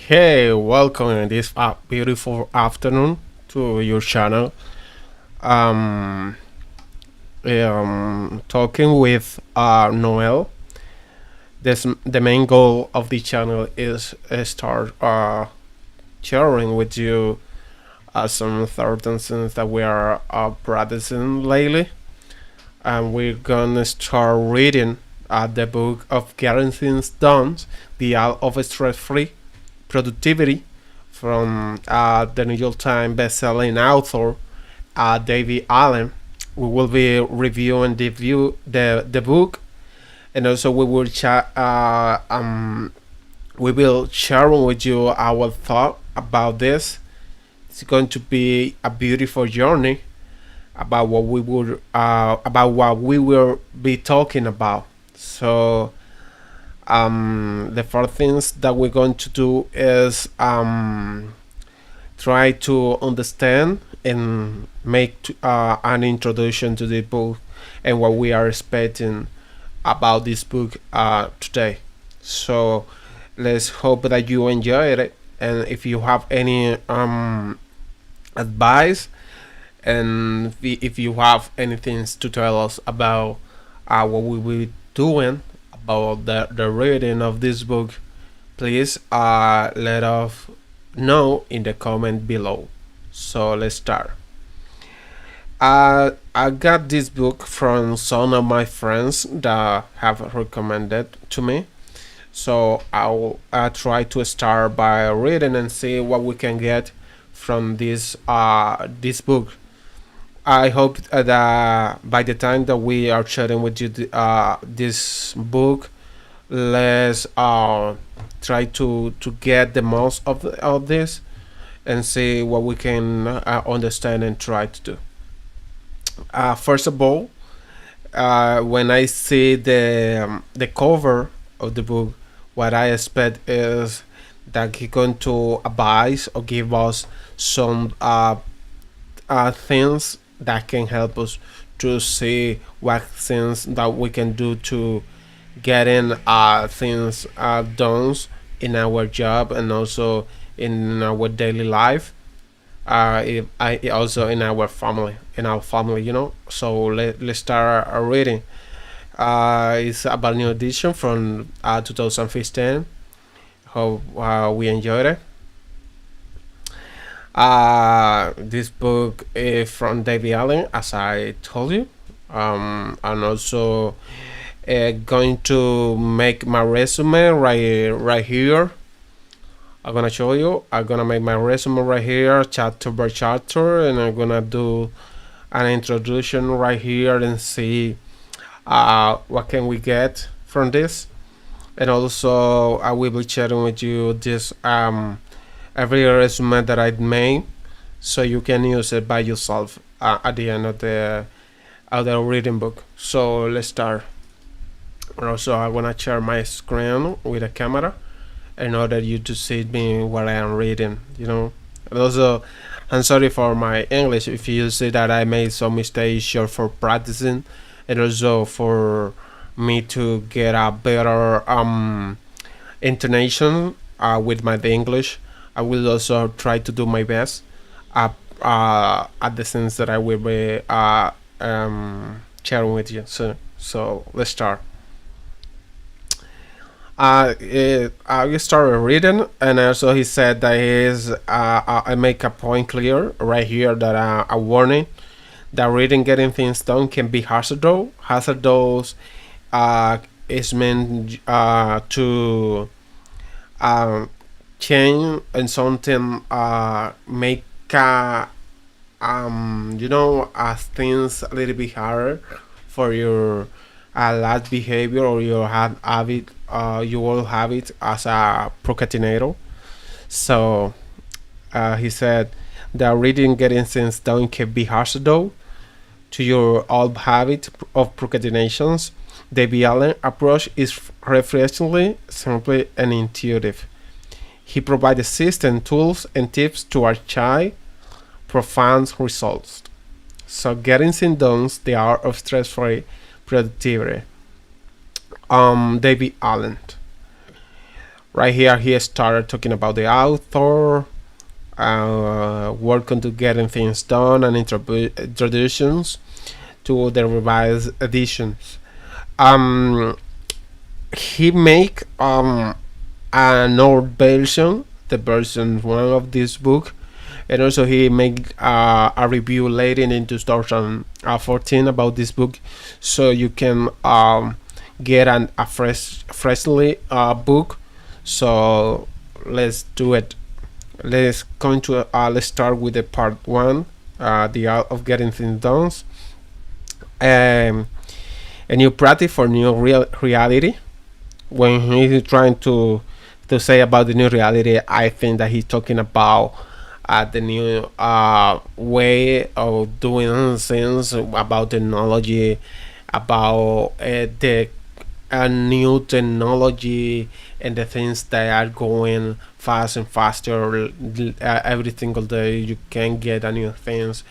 Hey, welcome in this beautiful afternoon to your channel. Um, Talking with Noel. The main goal of the channel is start sharing with you some thoughts and things that we are practicing lately, and we're gonna start reading the book of Getting Things Done, the Art of Stress-Free Productivity from the New York Times best-selling author David Allen. We will be reviewing the book, and also we will share with you our thought about this. It's going to be a beautiful journey about what we will be talking about. So the first things that we're going to do is try to understand and make an introduction to the book and what we are expecting about this book today. So let's hope that you enjoyed it, and if you have any advice, and if you have anything to tell us about what we will be doing about the reading of this book, please let us know in the comment below. So let's start. I got this book from some of my friends that have recommended to me. So I'll try to start by reading and see what we can get from this book. I hope that by the time that we are sharing with you this book, let's try to get the most of this and see what we can understand and try to do. First of all, when I see the cover of the book, what I expect is that he's going to advise or give us some things that can help us to see what things that we can do to getting things done in our job and also in our daily life. Also in our family, So let's start reading. It's about new edition from 2015. Hope we enjoyed it. This book is from David Allen, as I told you, and also going to make my resume right here. I'm gonna show you. I'm gonna make my resume right here, chapter by chapter, and I'm gonna do an introduction right here and see what can we get from this. And also, I will be sharing with you this every resume that I made, so you can use it by yourself at the end of the reading book. So let's start. And also, I wanna share my screen with a camera in order you to see me while I am reading. And also, I'm sorry for my English if you see that I made some mistakes, sure, for practicing, and also for me to get a better intonation with my English. I will also try to do my best at the sense that I will be sharing with you. So let's start. I started reading, and also he said that I make a point clear right here that a warning that reading getting things done can be hazardous. Hazardous is meant to um, change and something make things a little bit harder for your last behavior or your habit, you will have it as a procrastinator. So he said that reading getting things done can be harsh though to your old habit of procrastinations. The Allen approach is refreshingly simple and intuitive. He provides system tools and tips to achieve profound results. So getting things done, the art of stress-free productivity. David Allen. Right here, he started talking about the author, working to getting things done, and introductions to the revised editions. Um, he make an old version, the version one of this book, and also he made a review later in 2014 about this book, so you can get a freshly book. So let's do it. Let's start with the part one, the art of getting things done. Um, a new practice for new reality. When he's trying to say about the new reality, I think that he's talking about the new way of doing things, about technology, about the new technology and the things that are going fast and faster. Every single day you can get a new things.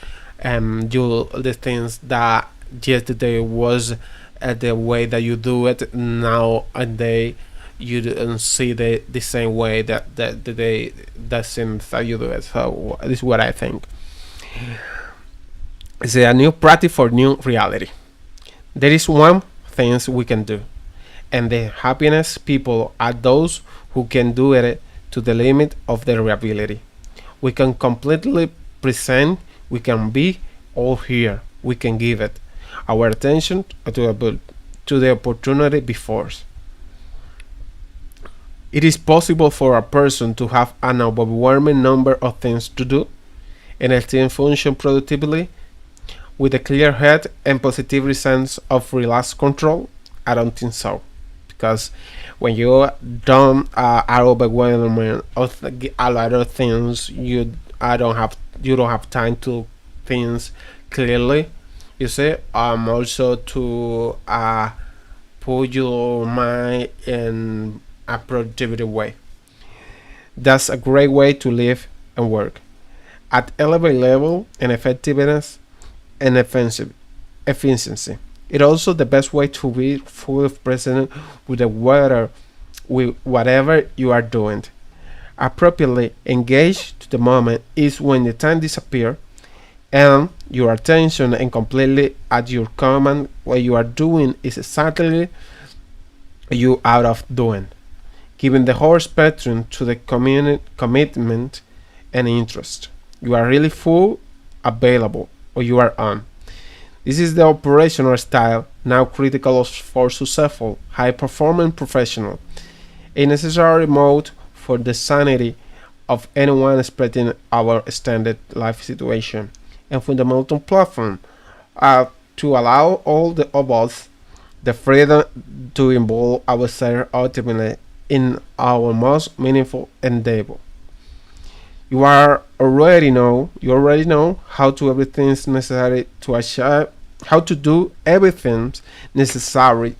You the things that yesterday was the way that you do it, now and they you don't see the same way that the day that seems that you do it. So this is what I think. It's a new practice for new reality. There is one things we can do, and the happiness people are those who can do it to the limit of their ability. We can completely present, we can be all here, we can give it our attention to the opportunity before us. It is possible for a person to have an overwhelming number of things to do and still function productively with a clear head and positive sense of relaxed control. I don't think so, because when you don't are overwhelmed of a lot of things, you don't have time to things clearly. You see, also to put your mind in a productivity way. That's a great way to live and work at elevated level and effectiveness and efficiency. It also the best way to be fully present with the weather, with whatever you are doing. Appropriately engaged to the moment is when the time disappears and your attention and completely at your command. What you are doing is exactly you out of doing, giving the whole spectrum to the commitment and interest. You are really full, available, or you are on. This is the operational style now critical for successful, high-performing professional, a necessary mode for the sanity of anyone expecting our standard life situation, and fundamental platform to allow all of us the freedom to involve ourselves ultimately in our most meaningful endeavor. You already know how to everything is necessary to achieve, how to do everything necessary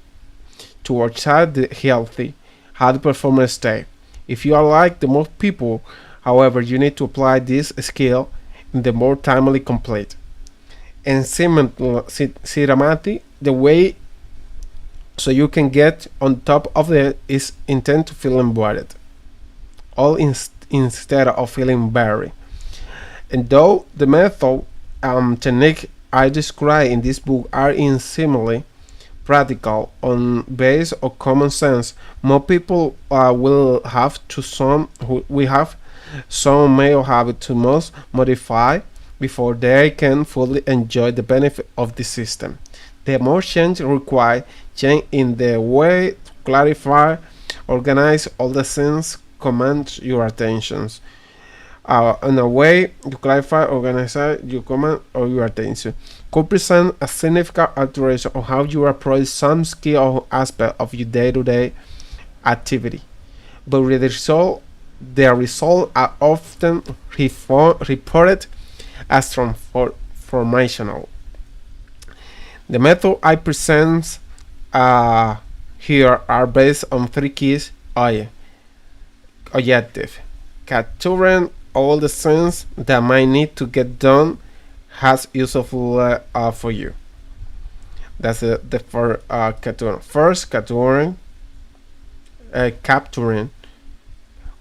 to achieve the healthy, high performance state. If you are like the most people, however, you need to apply this skill in the more timely complete and systematic the way so you can get on top of it is intent to feel embodied all instead of feeling buried. And though the method technique I describe in this book are in similarly practical on base of common sense, more people will have to some we have some may have to most modify before they can fully enjoy the benefit of the system. The more change required, change in the way to clarify, organize all the things command your attentions. In a way to clarify, organize your command or your attention could present a significant alteration of how you approach some skill or aspect of your day-to-day activity. But the results are often reported as transformational. The method I present here are based on three keys objective: capturing all the things that might need to get done has useful for you. That's the first capturing. First, capturing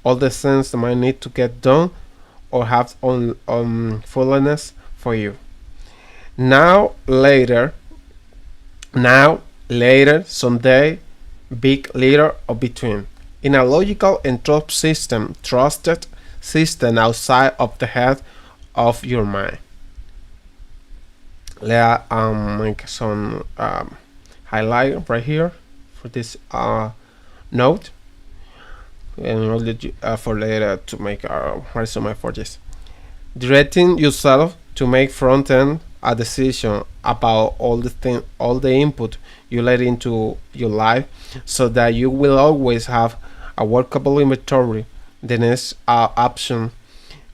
all the things that might need to get done or have on fullness for you. Now, later, now, later, someday, big, later, or between. In a logical and trusted system outside of the head of your mind. Let's make some highlight right here for this note, and for later to make a resume for this. Directing yourself to make front end a decision about all the input you let into your life, so that you will always have a workable inventory. The next option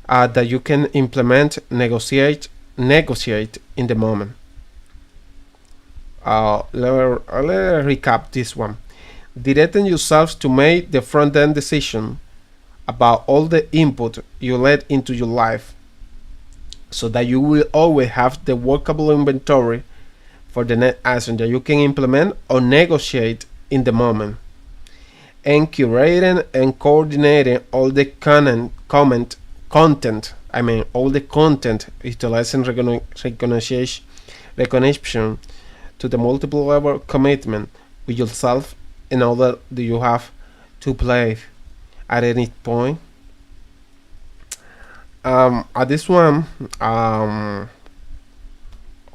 that you can implement, negotiate in the moment. Let's recap this one. Directing yourself to make the front end decision about all the input you let into your life, so that you will always have the workable inventory for the next action that you can implement or negotiate in the moment. And curating and coordinating all the content, all the content, utilizing recognition to the multiple level commitment with yourself in order that you have to play at any point. At this one,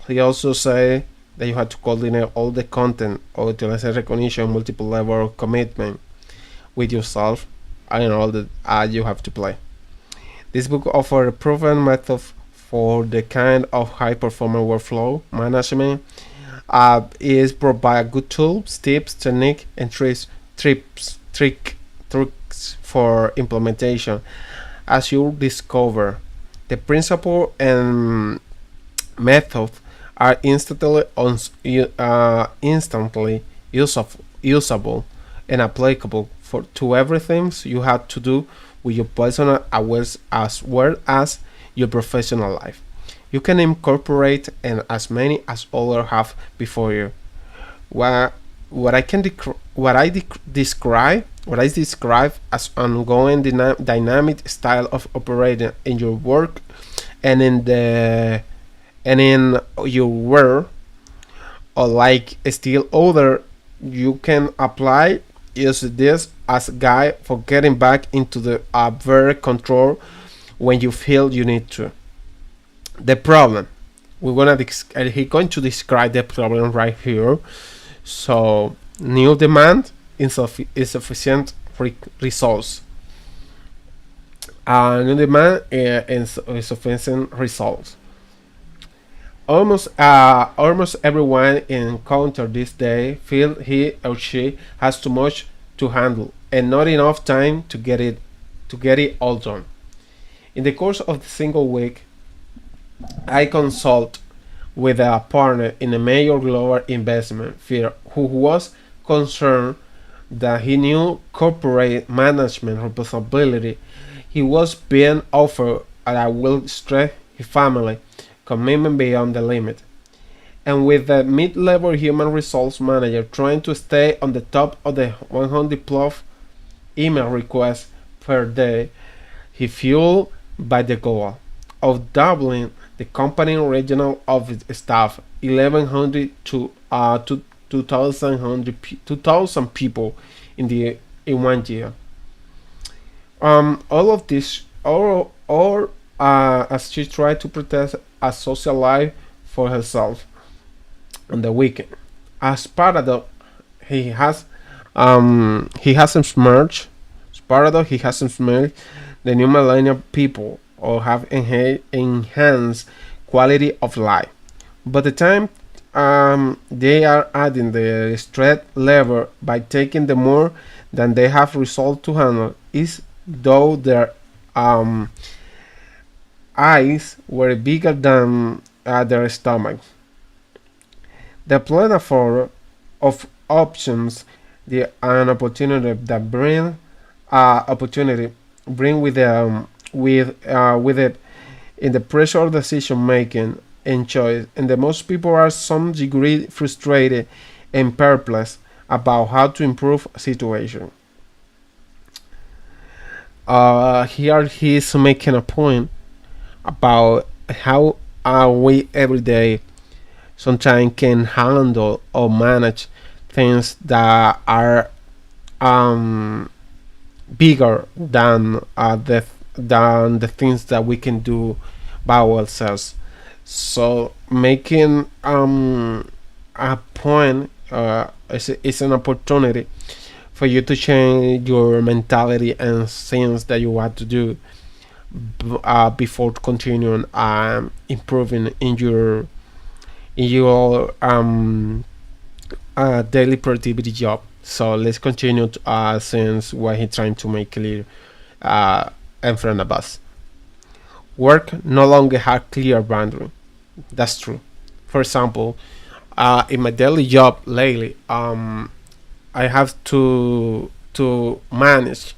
he also say that you have to coordinate all the content or utilize recognition, multiple level commitment with yourself and all that you have to play. This book offers a proven method for the kind of high performance workflow management. Is provide good tools, tips, technique, and tricks for implementation. As you discover, the principle and method are instantly usable and applicable to everything you have to do with your personal awareness as well as your professional life. You can incorporate and as many as others have before you. What I describe as ongoing dynamic style of operating in your work and in your work, or like still other, you can apply use this as a guide for getting back into the very control when you feel you need to. The problem, he's going to describe the problem right here. So new demand, insufficient results. New demand, insufficient results. Almost everyone encountered this day feel he or she has too much to handle and not enough time to get it all done. In the course of the single week, I consult with a partner in a major global investment firm who was concerned that he knew corporate management responsibility he was being offered, and I will stress his family commitment beyond the limit. And with the mid-level human resource manager trying to stay on the top of the 100 plus email requests per day, he fueled by the goal of doubling the company regional office staff 1,100 to 2,000 people in 1 year. All of this, or as she tried to protect a social life for herself on the weekend. As paradox, he hasn't merged. Paradox, he hasn't merged the new millennial people or have enhanced quality of life. But the time they are adding the stress level by taking the more than they have resolved to handle is though their eyes were bigger than their stomachs. The plethora of options, an opportunity that bring with it in the pressure of decision making and choice, and the most people are some degree frustrated and perplexed about how to improve a situation. Here he's making a point about how we every day sometimes can handle or manage things that are um, bigger than the things that we can do by ourselves. So making a point is an opportunity for you to change your mentality and things that you want to do before continuing improving in your daily productivity job. So let's continue to, since what he's trying to make clear in front of us. Work no longer has clear boundary. That's true. For example, in my daily job lately, I have to manage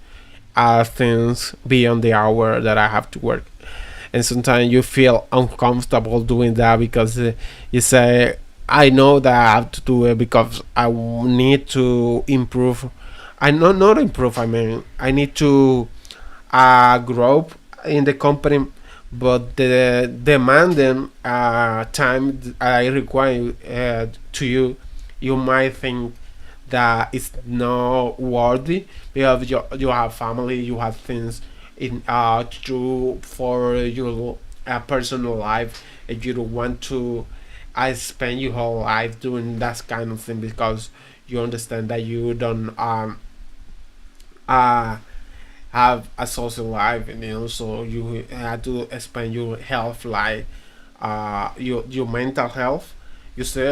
things beyond the hour that I have to work, and sometimes you feel uncomfortable doing that because you say, I know that I have to do it because need to improve. I not improve. I mean, I need to grow in the company, but the demanding time I require to you, you might think that it's not worthy because you have family, you have things in to do for your personal life, and you don't want to spend your whole life doing that kind of thing because you understand that you don't uh, have a social life, and also you have to spend your health like your mental health. You say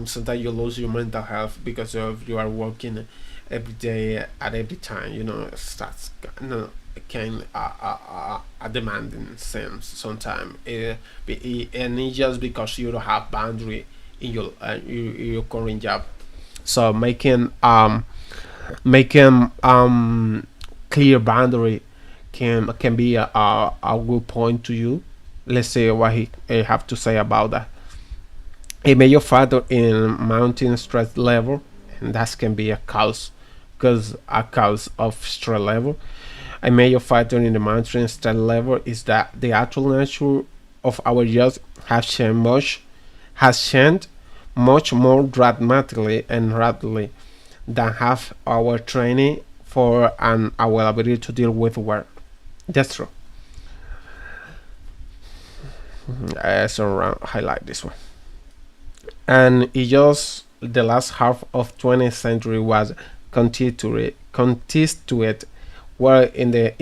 sometimes you lose your mental health because of you are working every day at every time. That's kind of can a demanding sense sometimes. And it's just because you don't have boundary in your current job. So making clear boundary can be a good point to you. Let's see what he have to say about that. A major factor in mounting stress level, and that can be a cause of stress level. A major factor in the mounting stress level is that the actual nature of our jobs has changed much more dramatically and rapidly than have our training for and our ability to deal with work. That's true. So highlight this one. And it just the last half of 20th century was contested where in the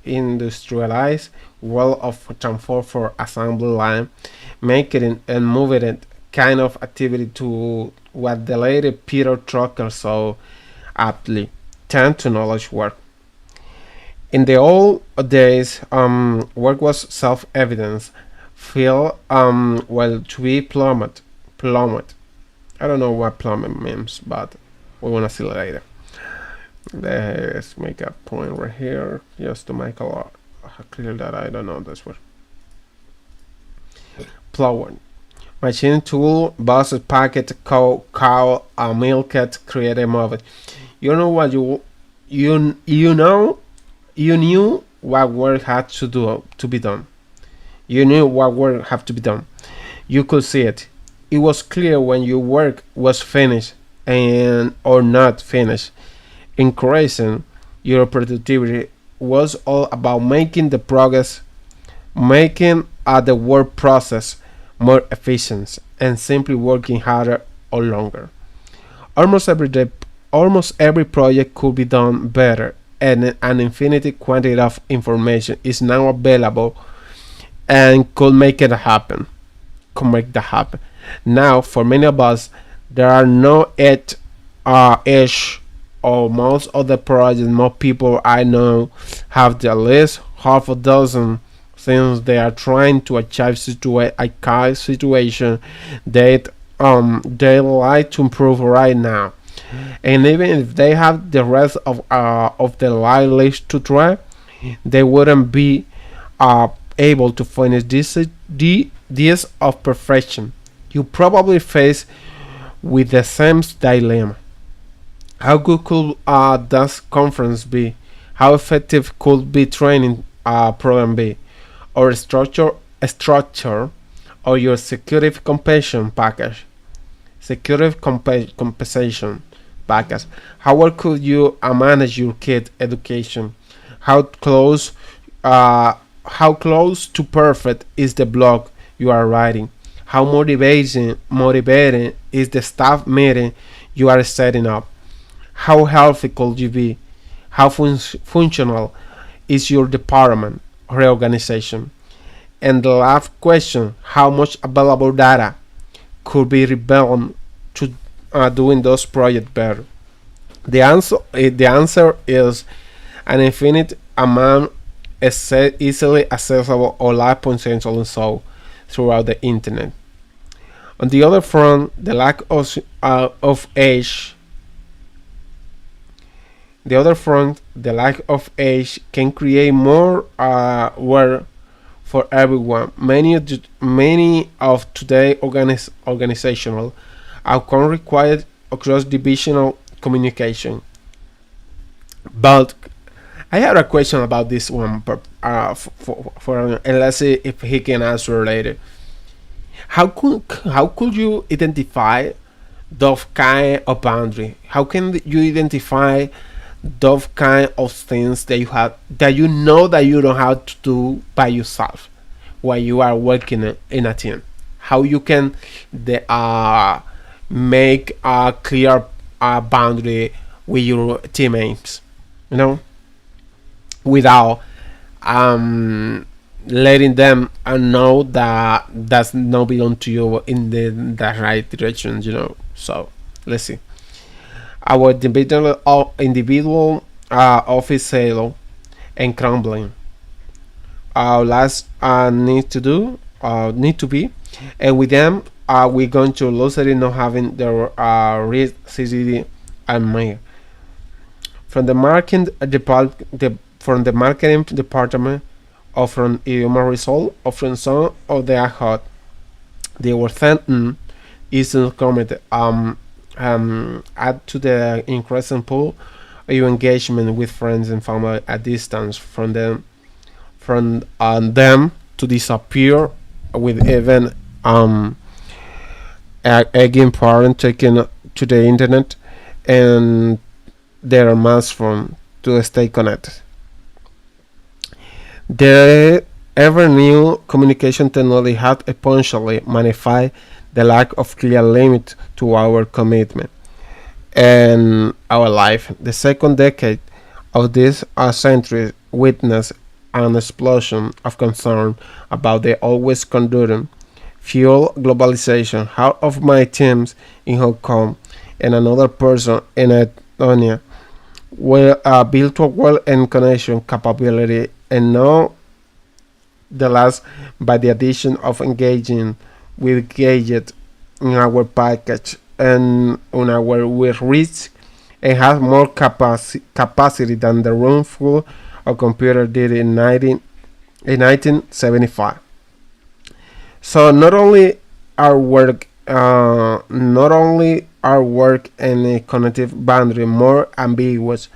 industrialized world of transport for assembly line, making it and moving it kind of activity to what the later Peter Drucker so aptly turned to knowledge work. In the old days, work was self-evidence, feel well to be plummet. I don't know what plummet means, but we wanna see later. Let's make a point right here just to make a lot clear that I don't know this word. Plowing. Machine tool, buses, packet, cow, milk, create a movie. You know what you knew what work had to be done. You knew what work had to be done. You could see it. It was clear when your work was finished and or not finished. Increasing your productivity was all about making the progress, making the work process more efficient, and simply working harder or longer. Almost every day, almost every project could be done better, and an infinite quantity of information is now available and could make it happen. Could make that happen. Now, for many of us, there are no edge or most of the projects. Most people I know have at least half a dozen things they are trying to achieve a kind situation that they like to improve right now. And even if they have the rest of the life list to try, they wouldn't be uh, able to finish this of perfection. You probably face with the same dilemma. How good could this conference be? How effective could be training program be, or structure, or your security compensation package, compensation package. How well could you manage your kid education? How close, uh, how close to perfect is the blog you are writing? How motivating is the staff meeting you are setting up? How healthy could you be? How functional is your department reorganization? And the last question: how much available data could be rebelled to doing those projects better? The answer is an infinite amount easily accessible or live potential so throughout the internet. On the other front, of age the other front, the lack of age can create more work for everyone. Many of today organizational outcome required across divisional communication. But I had a question about this one, and let's see if he can answer later. How could you identify those kind of boundary? How can you identify those kind of things that you know that you don't have to do by yourself while you are working in a team? How you can make a clear boundary with your teammates, you know, without um, letting them know that that's not belong to you in the right direction, you know. So let's see. Our individual office silo and crumbling. Our last need to be, and with them, we're going to lose it in not having the risk CCD and mail from the from the marketing department, or from human result, or from some of the ad hoc. They were thinking is committed add to the increasing pool of your engagement with friends and family at distance from them to disappear with even again parent taking to the internet and their mass phone to stay connected. The ever new communication technology had essentially magnified the lack of clear limit to our commitment and our life. The second decade of this century witnessed an explosion of concern about the always condemned fuel globalization. Half of my teams in Hong Kong and another person in Estonia were built to well and connection capability, and now the last by the addition of engaging with gadget in our package and on our with reach, and has more capacity than the room full of computer did in 1975. So not only our work and a cognitive boundary more ambiguous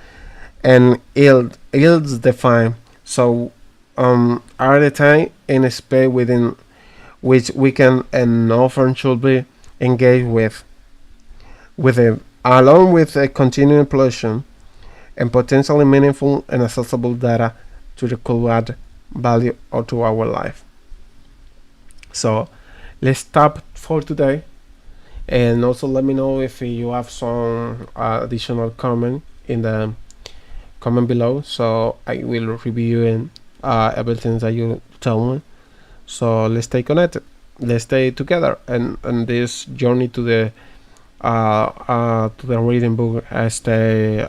and ill defined. So are the time and space within which we can and often should be engaged with it, along with a continuing pollution and potentially meaningful and accessible data to the could add value or to our life. So let's stop for today, and also let me know if you have some additional comment in the comment below, so I will review and everything that you tell me. So let's stay connected, let's stay together, and this journey to the reading book, I stay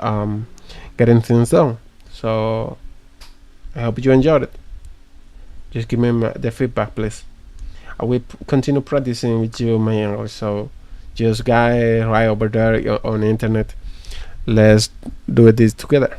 getting things done. So I hope you enjoyed it. Just give me the feedback, please. I will continue practicing with you my English. So just guy right over there on the internet. Let's do this together.